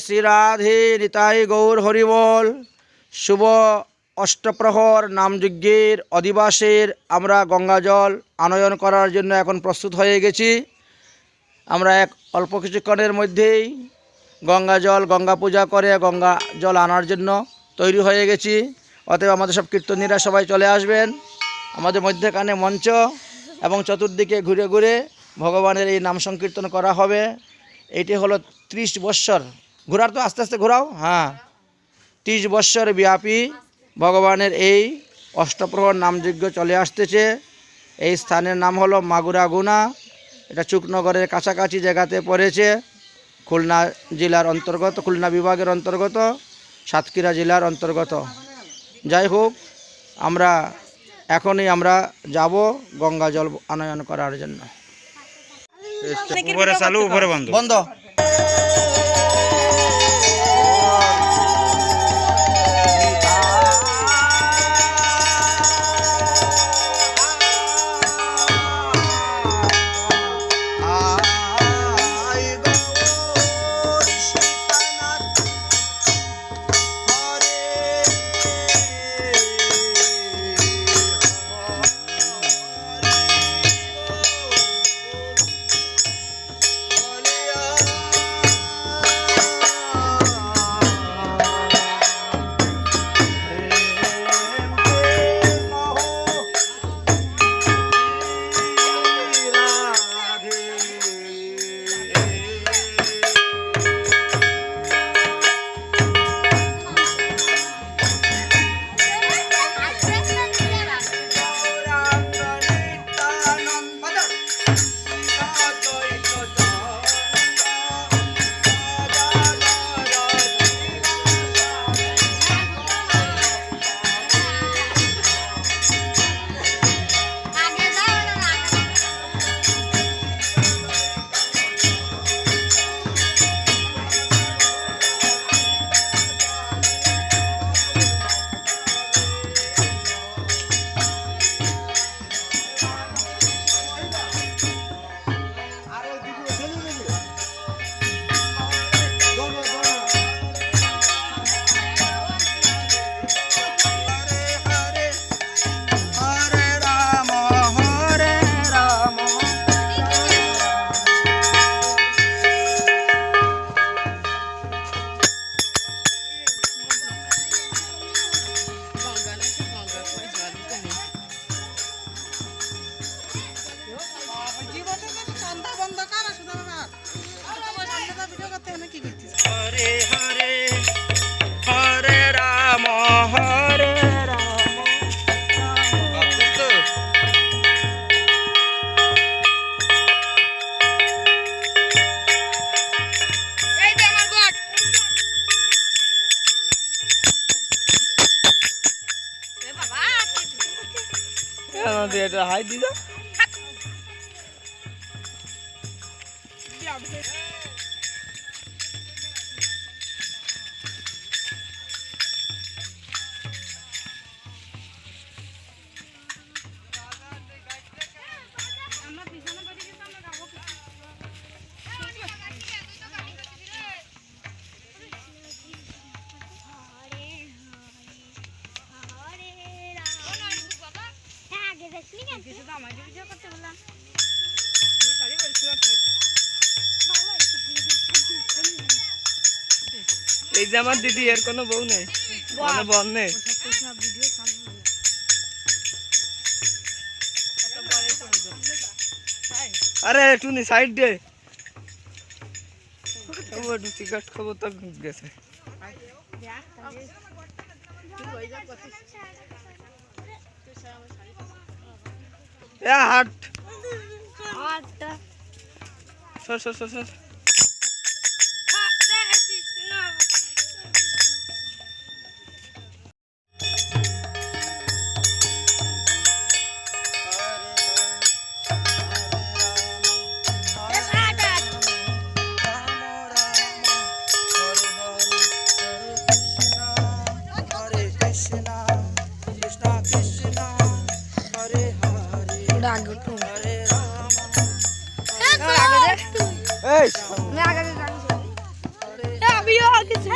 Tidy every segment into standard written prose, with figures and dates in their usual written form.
শ্রী রাধে নিতাই গৌর হরিবল। শুভ অষ্টপ্রহর নামযজ্ঞের অধিবাসের আমরা গঙ্গাজল আনয়ন করার জন্য এখন প্রস্তুত হয়ে গেছি। আমরা এক অল্প কিছুক্ষণের মধ্যেই গঙ্গা পূজা করে গঙ্গা জল আনার জন্য তৈরি হয়ে গেছি। অতএব আমাদের সব কীর্তনীরা সবাই চলে আসবেন। আমাদের মধ্যেখানে মঞ্চ এবং চতুর্দিকে ঘুরে ঘুরে ভগবানের এই নাম সংকীর্তন করা হবে। এটি হলো 30 বৎসর ঘোরার, তো আস্তে আস্তে ঘোরাও, হ্যাঁ, 30 বৎসর ব্যাপী ভগবানের এই অষ্টপ্রহর নামযজ্ঞ চলে আসতেছে। এই স্থানের নাম হলো মাগুরাগুনা। এটা চুকনগরের কাছাকাছি জায়গাতে পড়েছে। খুলনা জেলার অন্তর্গত, খুলনা বিভাগের অন্তর্গত, সাতক্ষীরা জেলার অন্তর্গত। যাই হোক, এখনই আমরা যাব গঙ্গা জল আনয়ন করার জন্য। বন্ধ। হরে হরে হরে রাম হরে রাম। এটা হাই দিদা এই যে আমার দিদি, এর কোনো বউ নেই, কোনো বোন নেই। আরে টুনি সাইড দে, একটু সিগারেট খাবো তো গেছে। হাট সর সর সর সর। ভিডিও কিছু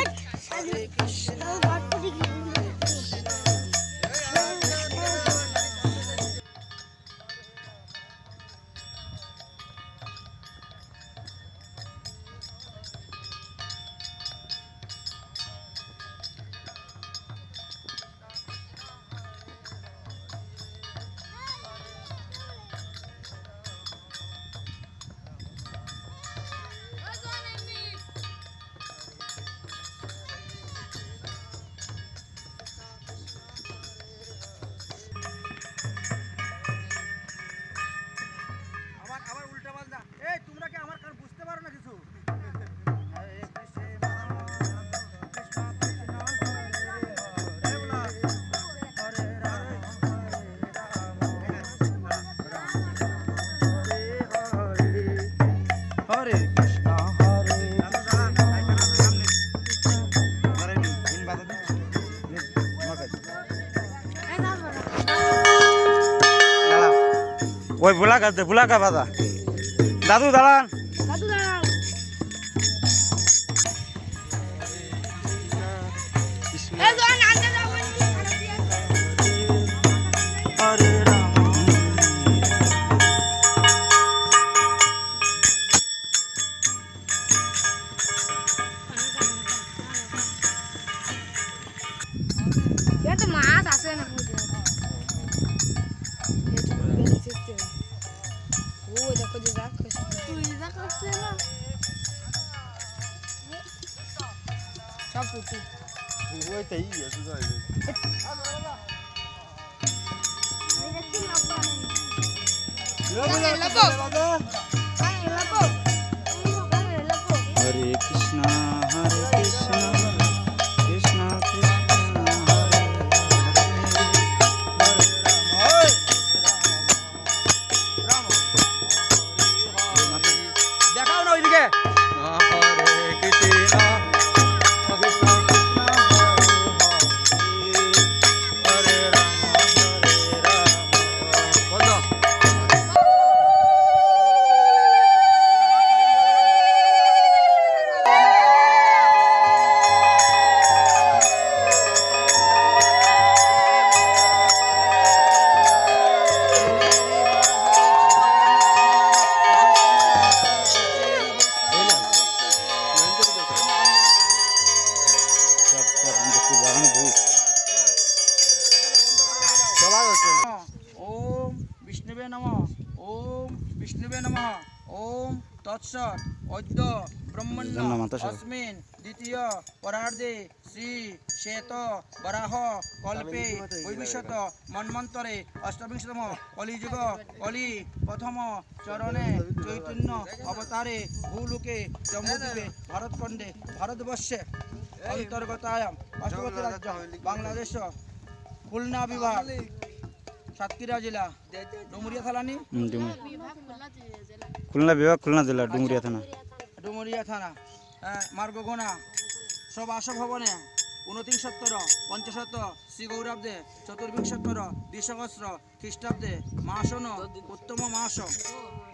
আবার উল্টা পাল্টা। এই তোমরা কি আমার কান বুঝতে পারো না কিছু? হরে কৃষ্ণ হরে ওই বুলাকা বাদা দাদু দাঁড়ান হরে রাম তো মাছ আছে না ও দেখো যে যাক তুই যাক আসছে না সব পুটি ওইটাই আছে যাই হরে কৃষ্ণ কৃষ্ণ কৃষ্ণ হরে দেখাও না ওইদিকে। হরে কৃষ্ণ কৃষ্ণ কৃষ্ণ হরে রাম বন্ধ। ওম বিষ্ণুবে নমঃ। ওম বিষ্ণুবে নমঃ। ওম তৎসৎ অদ্য ব্রহ্মণ্য অস্মিন দ্বিতীয় পরার্ধে শ্রী শ্বেত বরাহ কল্পে বৈবিশত মন্বন্তরে অষ্টবিংশতম কলিযুগ কলি প্রথম চরণে চৈতন্য অবতারে ভূলোকে জম্মুদ্বীপে ভারতখণ্ডে ভারতবর্ষে অন্তর্গতায়াম অষ্টগত রাজ্য বাংলাদেশ খুলনা বিভাগ সাতক্ষীরা জেলা ডুমুরিয়া থানানি খুলনা বিভাগ খুলনা জেলা ডুমুরিয়া থানা ডুমুরিয়া থানা মার্গঘোনা সব বাসভবনে 2950 শ্রী গৌরাব্দে চতুর্বিংশতর দ্বিসহস্র খ্রিস্টাব্দে মাসন উত্তম মাস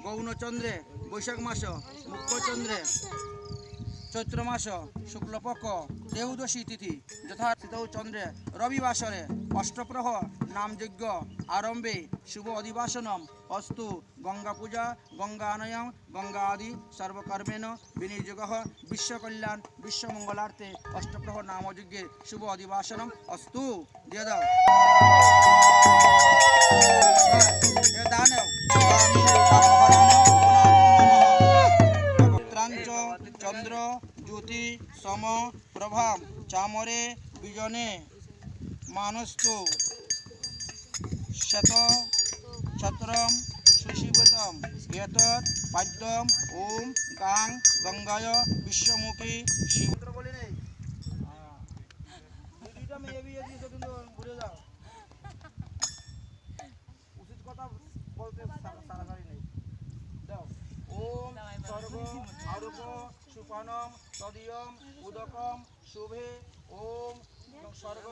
গৌণচন্দ্রে বৈশাখ মাস মুখ্যচন্দ্রে চৈত্র মাস শুক্লপক্ষ ত্রয়োদশী তিথি যথা চন্দ্রে রবিবাসরে অষ্টপ্রহ নামযজ্ঞ আরম্ভে শুভ অধিবাসনম অস্তু গঙ্গা পূজা গঙ্গা আনয়ং গঙ্গা আদি সর্বকর্মেণ বিনিয়োগ বিশ্বকল্যাণ বিশ্বমঙ্গলার্থে অষ্টপ্রহ নামযজ্ঞে শুভ অধিবাসনম অস্তু দিয়ে দাও চন্দ্র জ্যোতি সম প্রভাম চামরে বিজনে মানস্তু শত ছত্রম সুশিবতম এতৎ পাদ্যম ওম গাং গঙ্গায় বিশ্বমুখী শিবত্র বলি নেই দুইটা মেয়ে বিয়ে দিয়েছো কিন্তু ভুলে যাও উচিত কথা বলতে সারাসারি নেই দাও ওম সর্ব আরূপ সুপানম তদীয়ম উদকম শুভে ওম স্বর্গ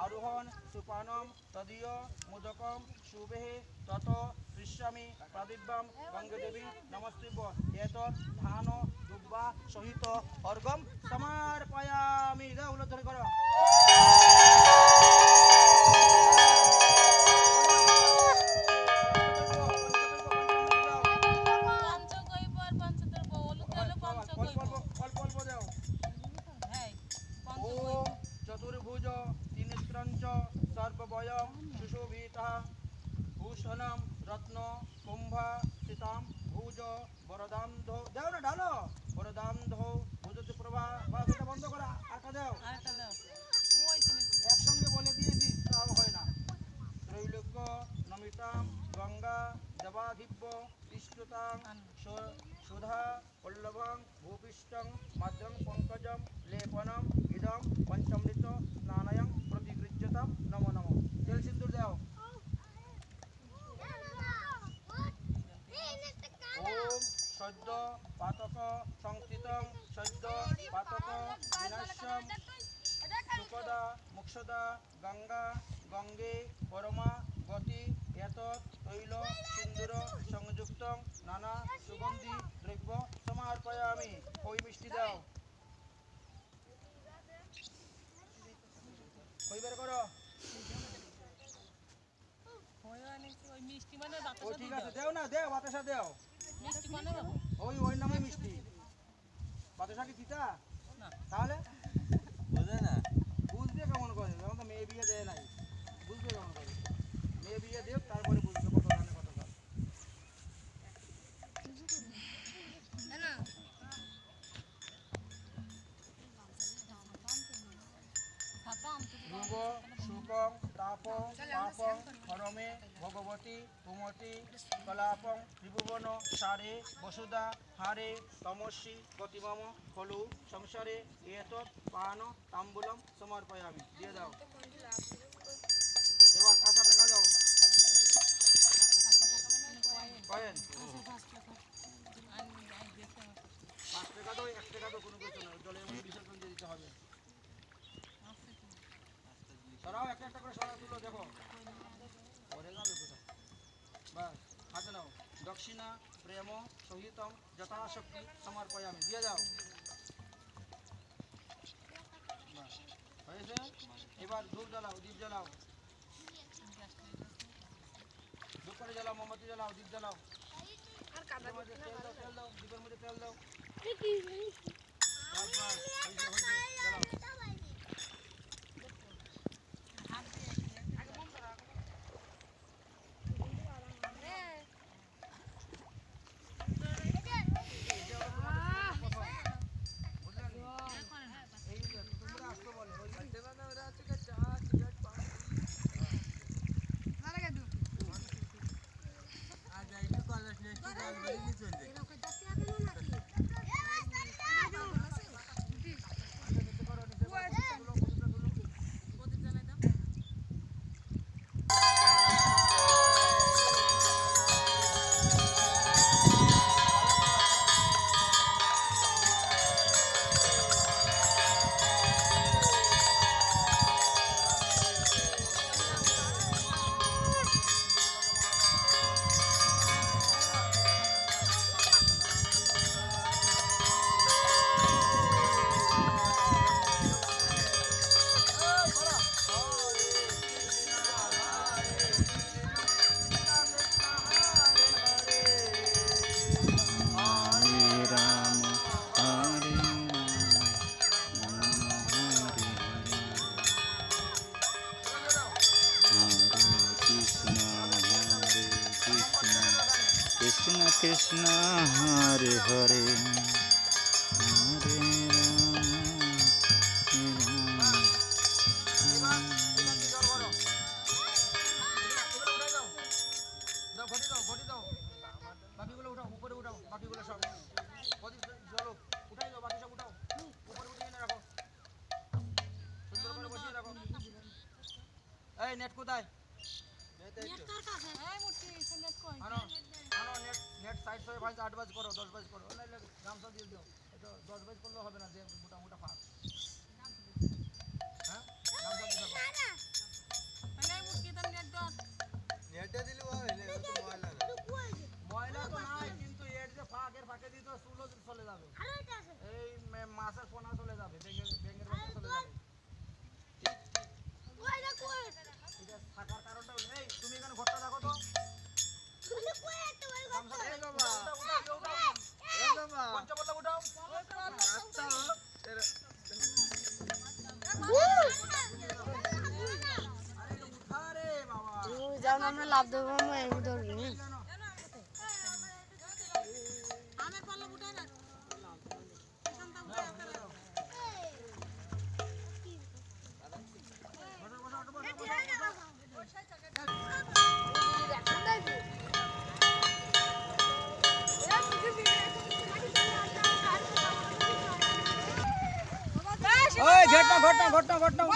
আরোহণ সুপানম তদীয় মুদকম শুভে তত পৃষ্যামি প্রাদিব্যাম গঙ্গদেবী নমস্তুভ্য এতৎ ধান দুব্বা সহিত অর্ঘম সমর্পয়ামি। জোরে করো। অল্প অল্প দাও। ওম চতুর্ভুজ তিনেত্রঞ্চ সর্ববয়ম সুশোভিতঃ ভূষণম রত্ন কুম্ভা সীতাম ভুজ বরদান্ধ দাও না ঢালো বরদান্ধ ভুজতি প্রভা বাস এটা বন্ধ করা আরেকটা দাও একসঙ্গে বলে দিয়েছি তাও হয় না ত্রৈলোক্য নমিতাম গঙ্গা দেবাধিব্য তিষ্ঠতাং সুধা পল্লবং ভূপিষ্টং মাদ্রং পঙ্কজম লেপনম ইদম পঞ্চমৃত স্নানয়ং প্রতিগৃহ্যতাম নমো নমো তেল সিন্দুর দাও ওম সদ্য পাতক সংস্থিতং সদ্য পাতক বিনাশ্যম সুকদা মুক্ষদা গঙ্গা গঙ্গে পরমা গতি এতৎ তৈল সিন্দুর সংযুক্ত নানা সুগন্ধি দ্রব্য সমার্পয়ামি ওই মিষ্টি দাও কই বের করো ও ঠিক আছে দেও না দেও বাতাসা দেও ওই নামে মিষ্টি বাতাসা কি তিতা তাহলে বুঝে না বুঝবে কেমন করে যখন তো মেয়ে বিয়ে দেয় নাই বুঝবে কেমন করে মেয়ে বিয়ে দেব তারপরে বুঝবে কত জানে কত কাজ ধ্রুব শুকং তাপ পাপং হরমে ভগবতী কুমতি কলাপং ত্রিভুবন সারে বসুদা হারে তমস্বী গতিমম খলু সংসারে এতৎ পান তাম্বুলম সমর্পয়ামি দিয়ে দাও এবার কাঁচা টাকা দাও কয়েন 5 টাকা দাও 1 টাকা দাও কোনো কিছু না জলের মধ্যে বিসর্জন দিয়ে দিতে হবে সরাও একটা একটা করে সরা তুলো দেখো পরে যাবে কোথায় বাস হাতে নাও দক্ষিণা প্রেম সহিতম যথাশক্তি সমর্পয়ামি দিয়ে যাও বাস হয়েছে এবার ধূপ জ্বালাও দীপ জ্বালাও ধূপ করে জ্বালাও মোমবাতি জ্বালাও দীপ জ্বালাও তেল দাও দীপের মধ্যে তেল দাও বাস বাস হয়েছে জ্বালাও Krishna Krishna Hare Hare Hare বাকিগুলো উঠাও উপরে উঠাও বাকিগুলো সব জল উঠাই দাও বাকি সব উঠাও উপরে উঠিয়ে এনে রাখো সুন্দর করে বসিয়ে রাখো এই নেট কোথায় আনো আনো নেট সাইড করে 8 বাজ করো 10 বাজ করো নাইলে গামছা দিয়ে দাও এটা 10 বাজ করলে হবে না যে মোটা মোটা ফাঁক হ্যাঁ গামছা দিয়ে দাও নেটে দিলে তো ময়লা তো নাই কিন্তু এর যে ফাঁকের ফাঁকে দিতে চুলো চলে যাবে এই মাছের পোনা চলে যাবে ব্যাঙের বাচ্চা চলে যাবে আমরা লাভ দেবো আমরা এমনি ধরবি না ওই ঘটনা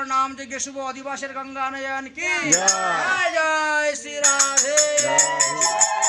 नाम जग्य शुभ अधिवासेर गंगा नयन की जय जय श्री राधे।